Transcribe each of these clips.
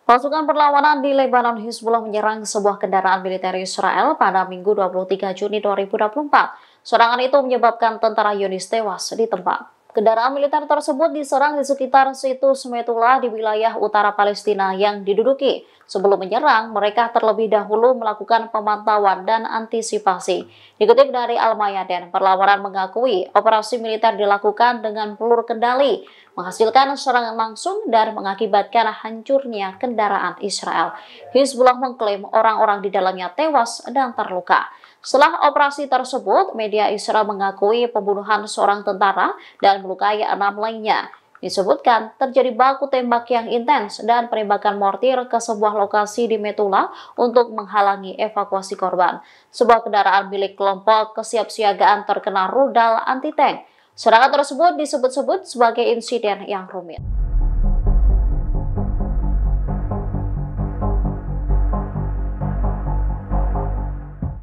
Pasukan perlawanan di Lebanon Hizbullah menyerang sebuah kendaraan militer Israel pada Minggu 23 Juni 2024. Serangan itu menyebabkan tentara Zionis tewas di tempat. Kendaraan militer tersebut diserang di sekitar situs Metula di wilayah utara Palestina yang diduduki. Sebelum menyerang, mereka terlebih dahulu melakukan pemantauan dan antisipasi. Dikutip dari Al-Mayadin, perlawanan mengakui operasi militer dilakukan dengan peluru kendali, menghasilkan serangan langsung dan mengakibatkan hancurnya kendaraan Israel. Hizbullah mengklaim orang-orang di dalamnya tewas dan terluka. Setelah operasi tersebut, media Israel mengakui pembunuhan seorang tentara dan melukai 6 lainnya. Disebutkan terjadi baku tembak yang intens dan penembakan mortir ke sebuah lokasi di Metula untuk menghalangi evakuasi korban. Sebuah kendaraan milik kelompok kesiapsiagaan terkena rudal anti-tank. Serangan tersebut disebut-sebut sebagai insiden yang rumit.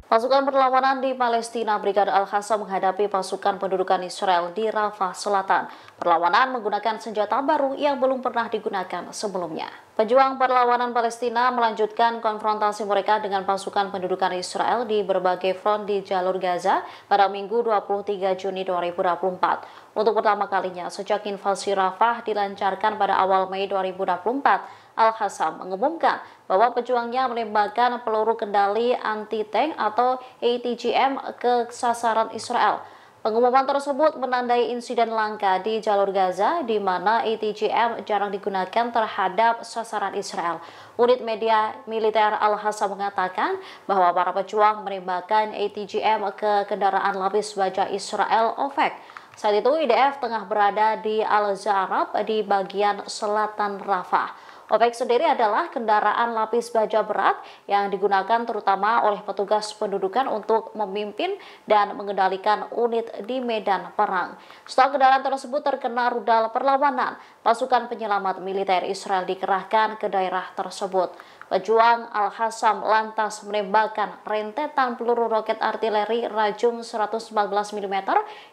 Pasukan perlawanan di Palestina Brigade Al-Qassam menghadapi pasukan pendudukan Israel di Rafah Selatan. Perlawanan menggunakan senjata baru yang belum pernah digunakan sebelumnya. Pejuang perlawanan Palestina melanjutkan konfrontasi mereka dengan pasukan pendudukan Israel di berbagai front di jalur Gaza pada Minggu 23 Juni 2024. Untuk pertama kalinya sejak invasi Rafah dilancarkan pada awal Mei 2024, Al-Qassam mengumumkan bahwa pejuangnya menembakkan peluru kendali anti-tank atau ATGM ke sasaran Israel. Pengumuman tersebut menandai insiden langka di jalur Gaza, di mana ATGM jarang digunakan terhadap sasaran Israel. Unit media militer Al-Qassam mengatakan bahwa para pejuang menembakkan ATGM ke kendaraan lapis baja Israel OFEC. Saat itu IDF tengah berada di Al-Zarab di bagian selatan Rafah. OPEC sendiri adalah kendaraan lapis baja berat yang digunakan terutama oleh petugas pendudukan untuk memimpin dan mengendalikan unit di medan perang. Setelah kendaraan tersebut terkena rudal perlawanan, pasukan penyelamat militer Israel dikerahkan ke daerah tersebut. Pejuang Al-Qassam lantas menembakkan rentetan peluru roket artileri Rajum 114 mm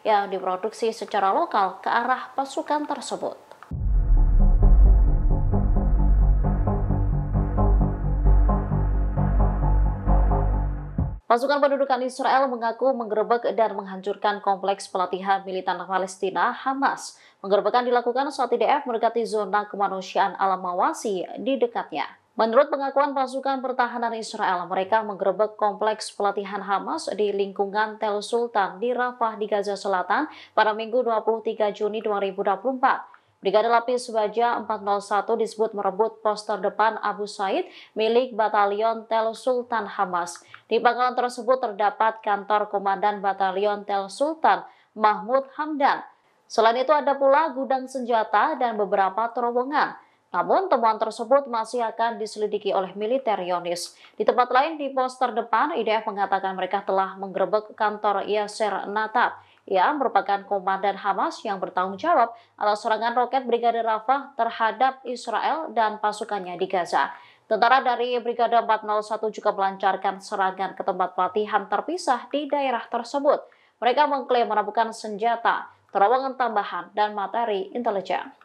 yang diproduksi secara lokal ke arah pasukan tersebut. Pasukan pendudukan Israel mengaku menggerebek dan menghancurkan kompleks pelatihan militan Palestina Hamas. Penggerebekan dilakukan saat IDF mendekati zona kemanusiaan Al Mawasi di dekatnya. Menurut pengakuan pasukan pertahanan Israel, mereka menggerebek kompleks pelatihan Hamas di lingkungan Tel Sultan di Rafah di Gaza Selatan pada Minggu 23 Juni 2024. Brigade Lapis Baja 401 disebut merebut pos terdepan Abu Said milik Batalion Tel Sultan Hamas. Di pangkalan tersebut terdapat kantor Komandan Batalion Tel Sultan Mahmud Hamdan. Selain itu ada pula gudang senjata dan beberapa terowongan. Namun temuan tersebut masih akan diselidiki oleh militer Zionis. Di tempat lain di pos terdepan, IDF mengatakan mereka telah menggerebek kantor Yasser Natab. Ia merupakan komandan Hamas yang bertanggung jawab atas serangan roket Brigade Rafah terhadap Israel dan pasukannya di Gaza. Tentara dari Brigade 401 juga melancarkan serangan ke tempat pelatihan terpisah di daerah tersebut. Mereka mengklaim menemukan senjata, terowongan tambahan, dan materi intelijen.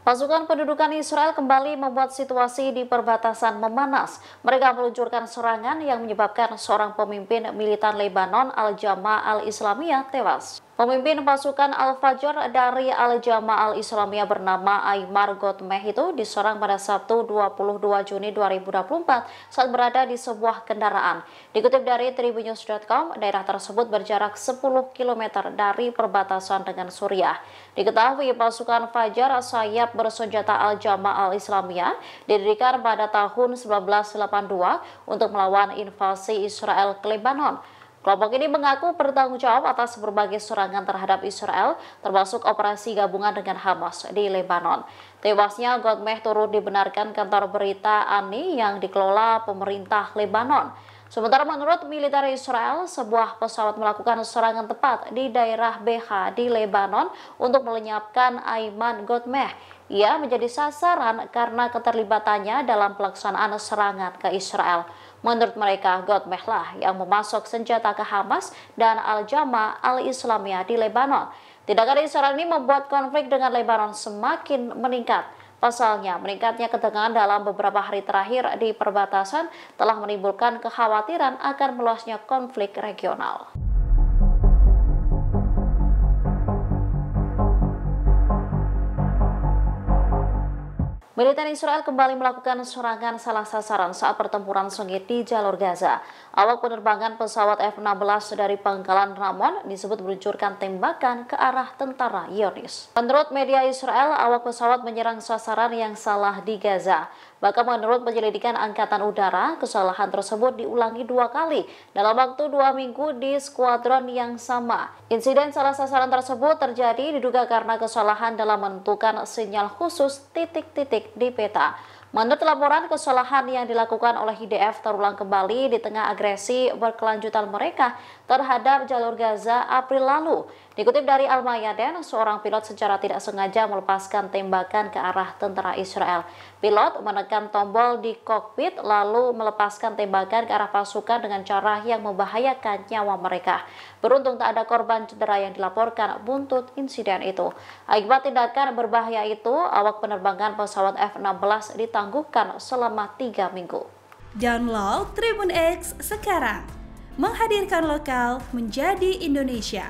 Pasukan pendudukan Israel kembali membuat situasi di perbatasan memanas. Mereka meluncurkan serangan yang menyebabkan seorang pemimpin militan Lebanon Al-Jamaah Al-Islamiyah tewas. Pemimpin pasukan Al-Fajr dari Al-Jamaah Al-Islamiyah bernama Aymar Gotmeh itu diserang pada Sabtu 22 Juni 2024 saat berada di sebuah kendaraan. Dikutip dari Tribunnews.com, daerah tersebut berjarak 10 km dari perbatasan dengan Suriah. Diketahui pasukan Fajar sayap bersenjata Al-Jamaah Al-Islamiyah didirikan pada tahun 1982 untuk melawan invasi Israel ke Lebanon. Kelompok ini mengaku bertanggung jawab atas berbagai serangan terhadap Israel, termasuk operasi gabungan dengan Hamas di Lebanon. Tewasnya Gotmeh turut dibenarkan kantor berita ANI yang dikelola pemerintah Lebanon. Sementara menurut militer Israel, sebuah pesawat melakukan serangan tepat di daerah BH di Lebanon untuk melenyapkan Ayman Gotmeh. Ia menjadi sasaran karena keterlibatannya dalam pelaksanaan serangan ke Israel. Menurut mereka, Godmeh lah yang memasok senjata ke Hamas dan Al-Jamaah Al-Islamiyah di Lebanon. Tindakan Israel ini membuat konflik dengan Lebanon semakin meningkat. Pasalnya, meningkatnya ketegangan dalam beberapa hari terakhir di perbatasan telah menimbulkan kekhawatiran akan meluasnya konflik regional. Militer Israel kembali melakukan serangan salah sasaran saat pertempuran sengit di jalur Gaza. Awak penerbangan pesawat F-16 dari Pangkalan Ramon disebut meluncurkan tembakan ke arah tentara Zionis. Menurut media Israel, awak pesawat menyerang sasaran yang salah di Gaza. Bahkan menurut penyelidikan Angkatan Udara, kesalahan tersebut diulangi 2 kali dalam waktu 2 minggu di skuadron yang sama. Insiden salah sasaran tersebut terjadi diduga karena kesalahan dalam menentukan sinyal khusus titik-titik di peta. Menurut laporan, kesalahan yang dilakukan oleh IDF terulang kembali di tengah agresi berkelanjutan mereka terhadap jalur Gaza April lalu. Dikutip dari Al-Mayadin, seorang pilot secara tidak sengaja melepaskan tembakan ke arah tentara Israel. Pilot menekan tombol di kokpit lalu melepaskan tembakan ke arah pasukan dengan cara yang membahayakan nyawa mereka. Beruntung tak ada korban cedera yang dilaporkan buntut insiden itu. Akibat tindakan berbahaya itu, awak penerbangan pesawat F-16 ditangguhkan selama 3 minggu. Download Tribun X sekarang, menghadirkan lokal menjadi Indonesia.